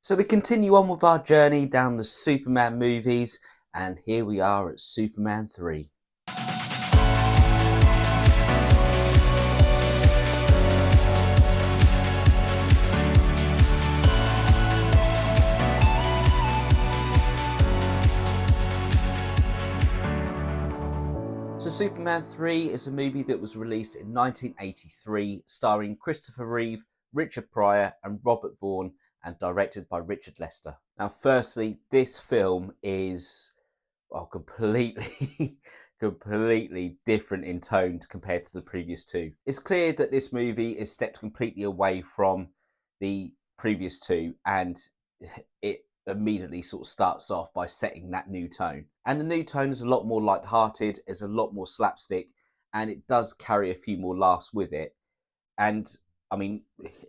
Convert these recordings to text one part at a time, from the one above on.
So we continue on with our journey down the Superman movies, and here we are at Superman 3. So Superman 3 is a movie that was released in 1983, starring Christopher Reeve, Richard Pryor and Robert Vaughn, and directed by Richard Lester. Now firstly, this film is completely completely different in tone compared to the previous two. It's clear that this movie is stepped completely away from the previous two, and it immediately sort of starts off by setting that new tone. And the new tone is a lot more light-hearted, is a lot more slapstick, and it does carry a few more laughs with it. And I mean,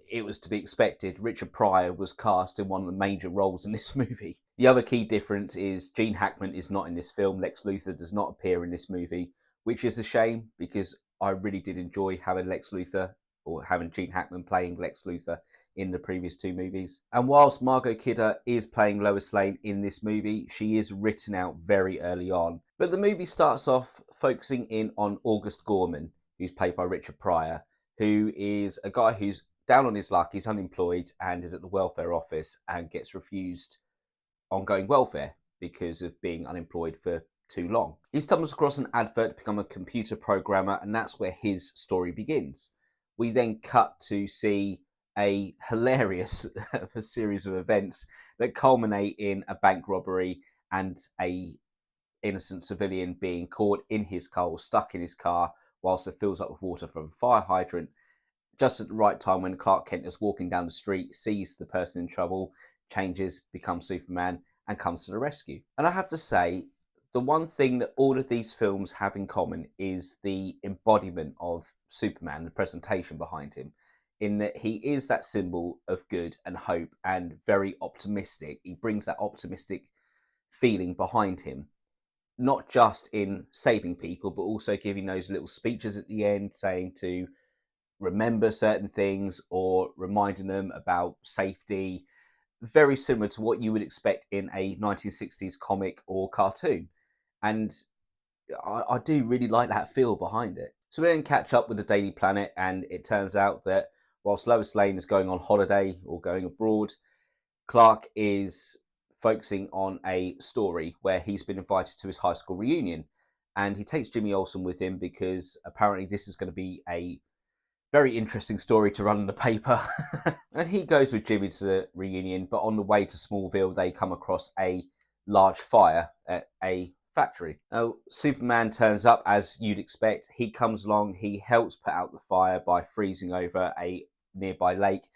it was to be expected. Richard Pryor was cast in one of the major roles in this movie. The other key difference is Gene Hackman is not in this film. Lex Luthor does not appear in this movie, which is a shame because I really did enjoy having Lex Luthor, or having Gene Hackman playing Lex Luthor in the previous two movies. And whilst Margot Kidder is playing Lois Lane in this movie, she is written out very early on. But the movie starts off focusing in on August Gorman, who's played by Richard Pryor, who is a guy who's down on his luck, he's unemployed and is at the welfare office and gets refused ongoing welfare because of being unemployed for too long. He stumbles across an advert to become a computer programmer, and that's where his story begins. We then cut to see a hilarious series of events that culminate in a bank robbery and a innocent civilian being caught in his car, or stuck in his car, whilst it fills up with water from a fire hydrant, just at the right time when Clark Kent is walking down the street, sees the person in trouble, changes, becomes Superman, and comes to the rescue. And I have to say, the one thing that all of these films have in common is the embodiment of Superman, the presentation behind him, in that he is that symbol of good and hope and very optimistic. He brings that optimistic feeling behind him, not just in saving people, but also giving those little speeches at the end saying to remember certain things or reminding them about safety. Very similar to what you would expect in a 1960s comic or cartoon. And I do really like that feel behind it. So we then catch up with the Daily Planet, and it turns out that whilst Lois Lane is going on holiday or going abroad, Clark is focusing on a story where he's been invited to his high school reunion, and he takes Jimmy Olsen with him because apparently this is going to be a very interesting story to run in the paper. And he goes with Jimmy to the reunion, but on the way to Smallville they come across a large fire at a factory. Now Superman turns up as you'd expect. He comes along, he helps put out the fire by freezing over a nearby lake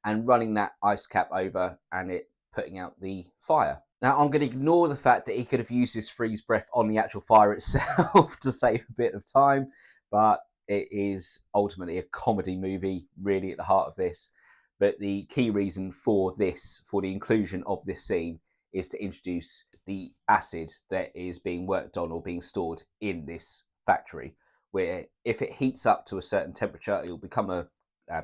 and running that ice cap over and it putting out the fire. Now, I'm going to ignore the fact that he could have used his freeze breath on the actual fire itself to save a bit of time, but it is ultimately a comedy movie, really at the heart of this. But the key reason for the inclusion of this scene, is to introduce the acid that is being worked on or being stored in this factory, where if it heats up to a certain temperature, it will become a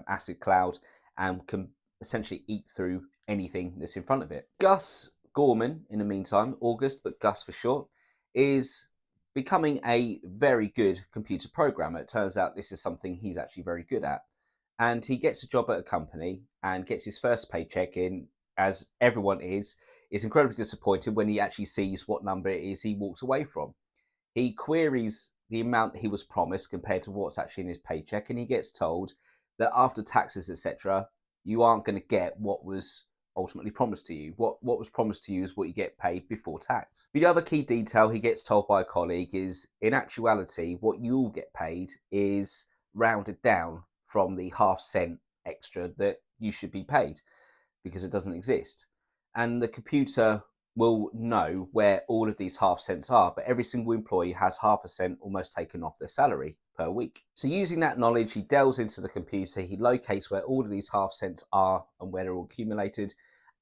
acid cloud and can essentially eat through anything that's in front of it. Gus Gorman, in the meantime, August, but Gus for short, is becoming a very good computer programmer. It turns out this is something he's actually very good at. And he gets a job at a company and gets his first paycheck in, as everyone is incredibly disappointed when he actually sees what number it is he walks away from. He queries the amount he was promised compared to what's actually in his paycheck, and he gets told that after taxes, etc., you aren't going to get what was ultimately promised to you. What was promised to you is what you get paid before tax. The other key detail he gets told by a colleague is, in actuality, what you'll get paid is rounded down from the half-cent extra that you should be paid, because it doesn't exist. And the computer will know where all of these half cents are, but every single employee has half a cent almost taken off their salary per week. So using that knowledge, he delves into the computer, he locates where all of these half cents are and where they're all accumulated,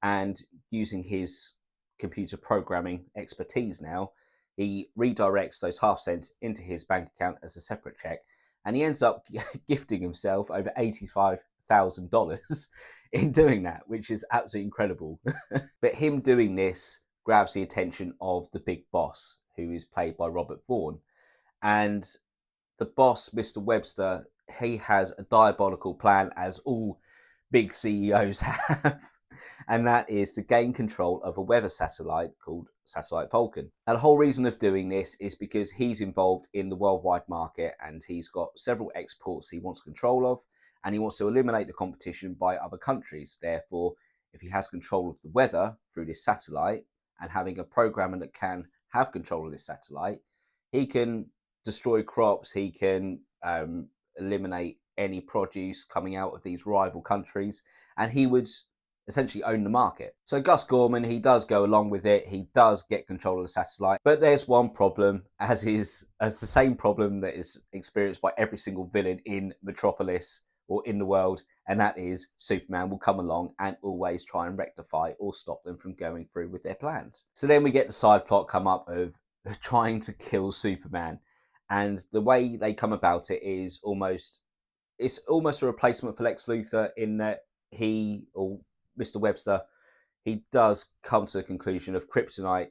and using his computer programming expertise now, he redirects those half cents into his bank account as a separate check, and he ends up gifting himself over $85,000 in doing that, which is absolutely incredible. But him doing this grabs the attention of the big boss, who is played by Robert Vaughn. And the boss, Mr. Webster, he has a diabolical plan, as all big CEOs have, and that is to gain control of a weather satellite called Satellite Vulcan. Now, the whole reason of doing this is because he's involved in the worldwide market and he's got several exports he wants control of, and he wants to eliminate the competition by other countries. Therefore, if he has control of the weather through this satellite and having a programmer that can have control of this satellite, he can destroy crops, he can eliminate any produce coming out of these rival countries, and he would essentially own the market. So Gus Gorman, he does go along with it, he does get control of the satellite, but there's one problem, as the same problem that is experienced by every single villain in Metropolis or in the world, and that is Superman will come along and always try and rectify or stop them from going through with their plans. So then we get the side plot come up of trying to kill Superman, and the way they come about it is it's almost a replacement for Lex Luthor, in that he, or Mr. Webster, he does come to the conclusion of kryptonite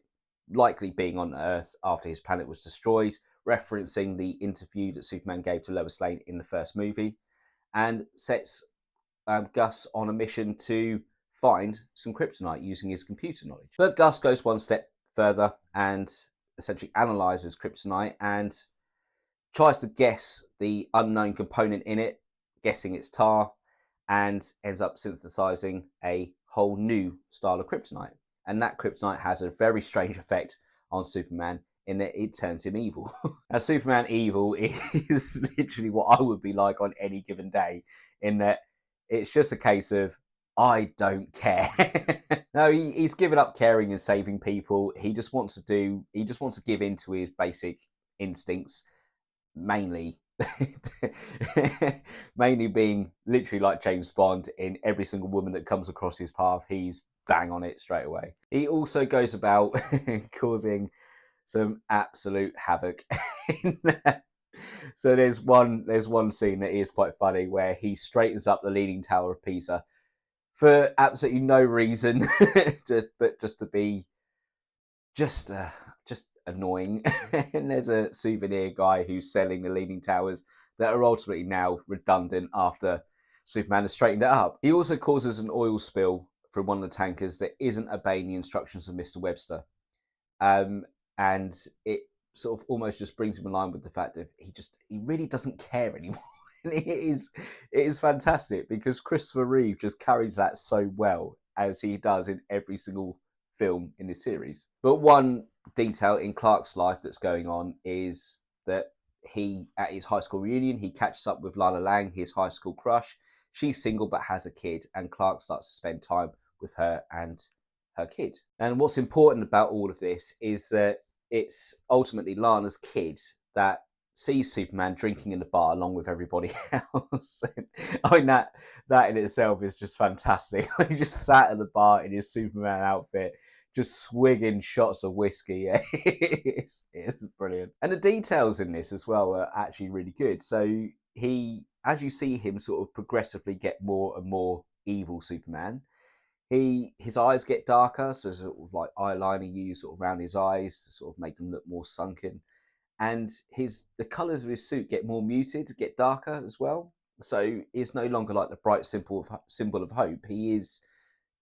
likely being on Earth after his planet was destroyed, referencing the interview that Superman gave to Lois Lane in the first movie, and sets Gus on a mission to find some kryptonite using his computer knowledge. But Gus goes one step further and essentially analyzes kryptonite and tries to guess the unknown component in it, guessing it's tar, and ends up synthesizing a whole new style of kryptonite. And that kryptonite has a very strange effect on Superman in that it turns him evil. Now, Superman evil is literally what I would be like on any given day, in that it's just a case of, I don't care. No, he's given up caring and saving people. He just wants to give in to his basic instincts, mainly being literally like James Bond. In every single woman that comes across his path, he's bang on it straight away. He also goes about causing some absolute havoc in that. So there's one scene that is quite funny where he straightens up the Leaning Tower of Pisa for absolutely no reason, but just to be just annoying. And there's a souvenir guy who's selling the Leaning Towers that are ultimately now redundant after Superman has straightened it up. He also causes an oil spill from one of the tankers that isn't obeying the instructions of Mr. Webster. And it sort of almost just brings him in line with the fact that he really doesn't care anymore. And it is fantastic because Christopher Reeve just carries that so well, as he does in every single film in this series. But one detail in Clark's life that's going on is that he, at his high school reunion, he catches up with Lana Lang, his high school crush. She's single but has a kid, and Clark starts to spend time with her and her kid. And what's important about all of this is that it's ultimately Lana's kid that sees Superman drinking in the bar along with everybody else. I mean, that in itself is just fantastic. He just sat at the bar in his Superman outfit, just swigging shots of whiskey. It's brilliant. And the details in this as well are actually really good. So as you see him sort of progressively get more and more evil Superman, his eyes get darker, so sort of like eyeliner used sort of around his eyes to sort of make them look more sunken. And the colours of his suit get more muted, get darker as well. So he's no longer like the bright symbol of hope. He is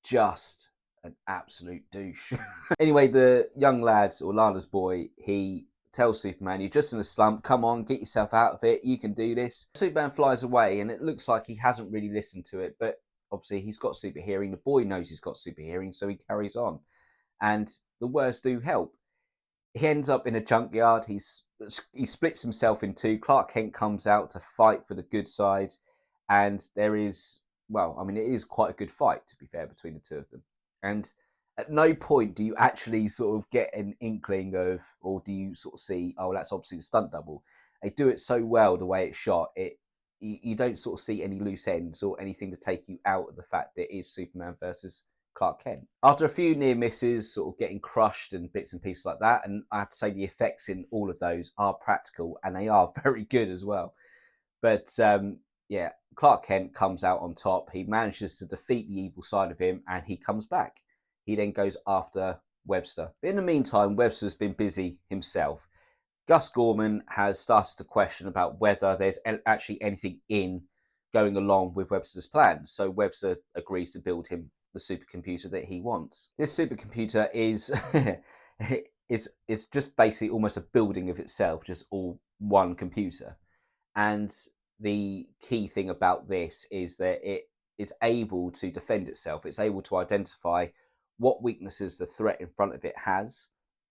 just an absolute douche. Anyway, the young lad, or Lana's boy, he tells Superman, "You're just in a slump, come on, get yourself out of it, you can do this." Superman flies away, and it looks like he hasn't really listened to it, but obviously he's got super hearing. The boy knows he's got super hearing, so he carries on. And the words do help. He ends up in a junkyard. He splits himself in two. Clark Kent comes out to fight for the good side. And there is, well, I mean, it is quite a good fight, to be fair, between the two of them. And at no point do you actually sort of get an inkling of, or do you sort of see, oh, that's obviously the stunt double. They do it so well, the way it's shot, you don't sort of see any loose ends or anything to take you out of the fact that it is Superman versus Clark Kent. After a few near misses, sort of getting crushed and bits and pieces like that, and I have to say the effects in all of those are practical and they are very good as well. But yeah, Clark Kent comes out on top. He manages to defeat the evil side of him, and he comes back. He then goes after Webster. In the meantime, Webster's been busy himself. Gus Gorman has started to question about whether there's actually anything in going along with Webster's plan. So Webster agrees to build him the supercomputer that he wants. This supercomputer is is just basically almost a building of itself, just all one computer. And the key thing about this is that it is able to defend itself. It's able to identify what weaknesses the threat in front of it has,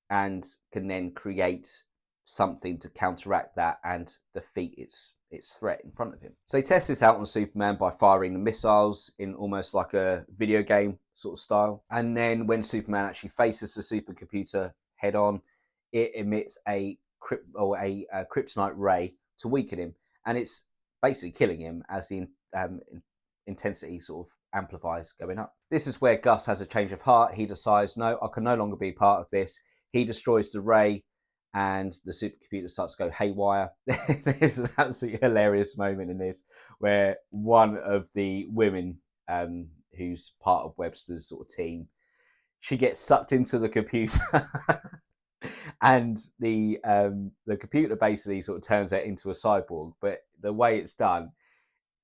and can then create something to counteract that and defeat its threat in front of him. So he tests this out on Superman by firing the missiles in almost like a video game sort of style. And then when Superman actually faces the supercomputer head on, it emits a kryptonite ray to weaken him, and it's basically killing him as the intensity sort of amplifies going up. This is where Gus has a change of heart. He decides, no, I can no longer be part of this. He destroys the ray, and the supercomputer starts to go haywire. There's an absolutely hilarious moment in this where one of the women who's part of Webster's sort of team, she gets sucked into the computer and the computer basically sort of turns her into a cyborg. But the way it's done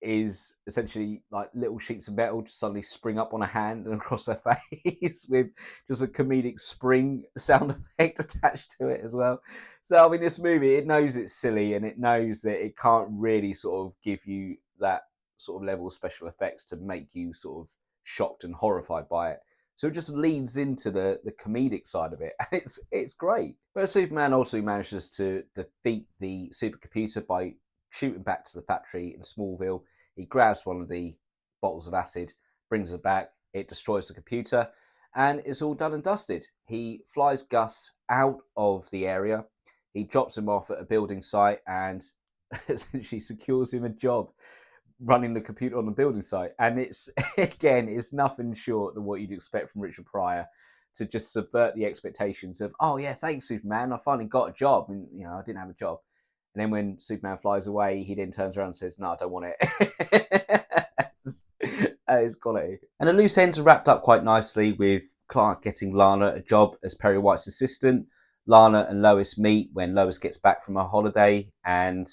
is essentially like little sheets of metal just suddenly spring up on a hand and across her face with just a comedic spring sound effect attached to it as well. So I mean, this movie, it knows it's silly, and it knows that it can't really sort of give you that sort of level of special effects to make you sort of shocked and horrified by it. So it just leads into the comedic side of it, and it's great. But Superman ultimately manages to defeat the supercomputer by shooting back to the factory in Smallville. He grabs one of the bottles of acid, brings it back, it destroys the computer, and it's all done and dusted. He flies Gus out of the area, he drops him off at a building site, and essentially secures him a job running the computer on the building site. And it's, again, it's nothing short than what you'd expect from Richard Pryor, to just subvert the expectations of, oh yeah, thanks Superman, I finally got a job, and I didn't have a job. And then when Superman flies away, he then turns around and says, no, I don't want it. It's quality. And the loose ends are wrapped up quite nicely with Clark getting Lana a job as Perry White's assistant. Lana and Lois meet when Lois gets back from her holiday, and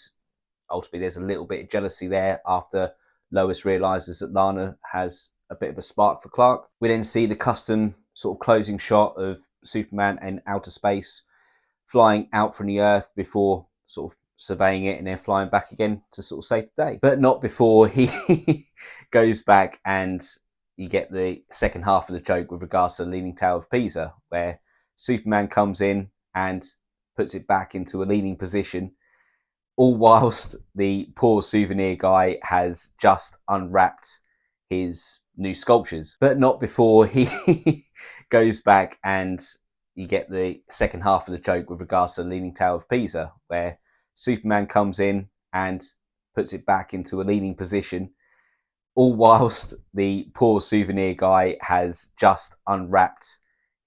ultimately there's a little bit of jealousy there after Lois realises that Lana has a bit of a spark for Clark. We then see the custom sort of closing shot of Superman in outer space, flying out from the Earth before sort of surveying it and then flying back again to sort of save the day. But not before he goes back, and you get the second half of the joke with regards to the Leaning Tower of Pisa, where Superman comes in and puts it back into a leaning position, all whilst the poor souvenir guy has just unwrapped his new sculptures. But not before he goes back, and you get the second half of the joke with regards to the Leaning Tower of Pisa, where Superman comes in and puts it back into a leaning position, all whilst the poor souvenir guy has just unwrapped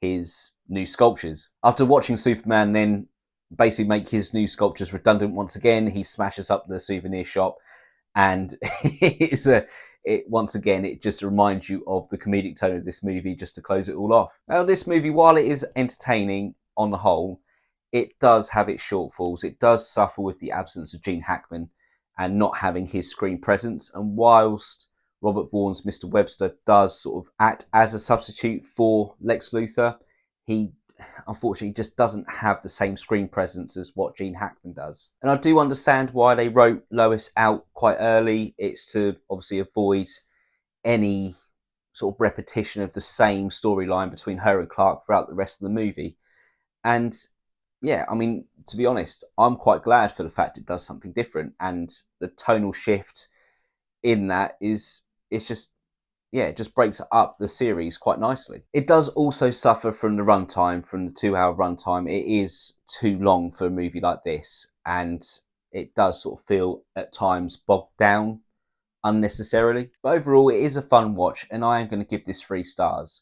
his new sculptures. After watching Superman then basically make his new sculptures redundant once again, he smashes up the souvenir shop, and once again, it just reminds you of the comedic tone of this movie, just to close it all off. Now, this movie, while it is entertaining on the whole, it does have its shortfalls. It does suffer with the absence of Gene Hackman and not having his screen presence. And whilst Robert Vaughn's Mr. Webster does sort of act as a substitute for Lex Luthor, he unfortunately just doesn't have the same screen presence as what Gene Hackman does. And I do understand why they wrote Lois out quite early. It's to obviously avoid any sort of repetition of the same storyline between her and Clark throughout the rest of the movie. And yeah, I mean, to be honest, I'm quite glad for the fact it does something different, and the tonal shift in that it's just, yeah, it just breaks up the series quite nicely. It does also suffer from the runtime, from the 2-hour runtime. It is too long for a movie like this, and it does sort of feel at times bogged down unnecessarily. But overall, it is a fun watch, and I am going to give this 3 stars,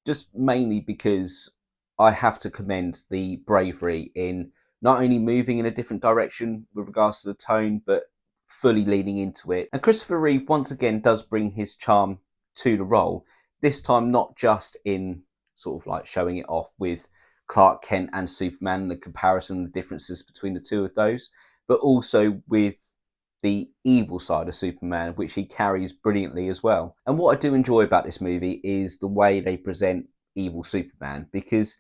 just mainly because I have to commend the bravery in not only moving in a different direction with regards to the tone, but fully leaning into it. And Christopher Reeve once again does bring his charm to the role, this time not just in sort of like showing it off with Clark Kent and Superman and the comparison, the differences between the two of those, but also with the evil side of Superman, which he carries brilliantly as well. And what I do enjoy about this movie is the way they present evil Superman, because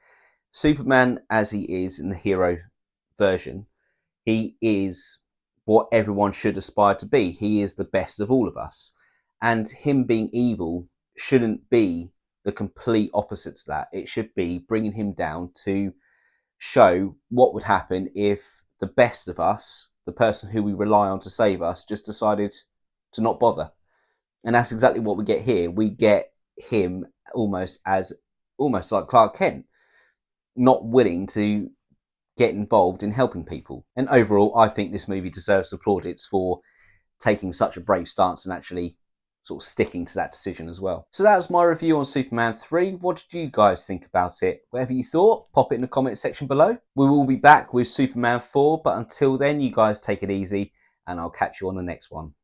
Superman, as he is in the hero version, he is what everyone should aspire to be. He is the best of all of us. And him being evil shouldn't be the complete opposite to that. It should be bringing him down to show what would happen if the best of us, the person who we rely on to save us, just decided to not bother. And that's exactly what we get here. We get him almost like Clark Kent, not willing to get involved in helping people. And overall, I think this movie deserves plaudits for taking such a brave stance and actually sort of sticking to that decision as well. So that was my review on Superman 3. What did you guys think about it? Whatever you thought, pop it in the comment section below. We will be back with Superman 4, but until then, you guys take it easy, and I'll catch you on the next one.